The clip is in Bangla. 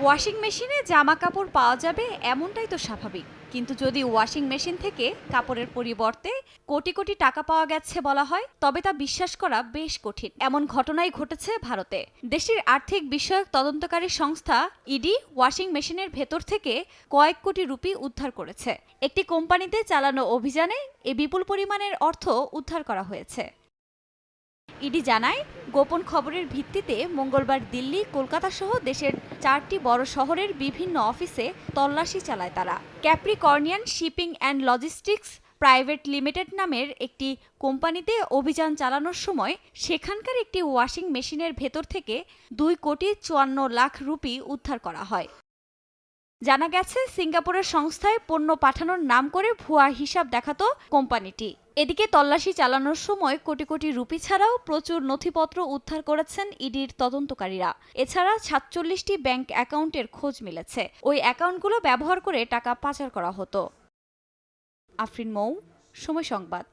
ওয়াশিং মেশিনে জামা কাপড় পাওয়া যাবে এমনটাই তো স্বাভাবিক, কিন্তু যদি ওয়াশিং মেশিন থেকে কাপড়ের পরিবর্তে কোটি কোটি টাকা পাওয়া গেছে বলা হয়, তবে তা বিশ্বাস করা বেশ কঠিন। এমন ঘটনাই ঘটেছে ভারতে। দেশের আর্থিক বিষয়ক তদন্তকারী সংস্থা ইডি ওয়াশিং মেশিনের ভেতর থেকে কয়েক কোটি রুপি উদ্ধার করেছে। একটি কোম্পানিতে চালানো অভিযানে এ বিপুল পরিমাণের অর্থ উদ্ধার করা হয়েছে। ইডি জানায়, গোপন খবরের ভিত্তিতে মঙ্গলবার দিল্লি, কলকাতা সহ দেশের 4টি বড় শহরের বিভিন্ন অফিসে তল্লাশি চালায় তারা। ক্যাপ্রিকর্নিয়ান shipping and logistics private limited নামের একটি কোম্পানিতে অভিযান চালানোর সময় সেখানকার একটি ওয়াশিং মেশিনের ভেতর থেকে 2,54,00,000 রুপি উদ্ধার করা হয়। জানা গেছে, সিঙ্গাপুরের সংস্থায় পণ্য পাঠানোর নাম করে ভুয়া হিসাব দেখাতো কোম্পানিটি। এদিকে তল্লাশি চালানোর সময় কোটি কোটি রুপি ছাড়াও প্রচুর নথিপত্র উদ্ধার করেছেন ইডির তদন্তকারীরা। এছাড়া 47টি ব্যাংক অ্যাকাউন্টের খোঁজ মিলেছে। ওই অ্যাকাউন্টগুলো ব্যবহার করে টাকা পাচার করা হতো। আফরিন মৌ, সময় সংবাদ।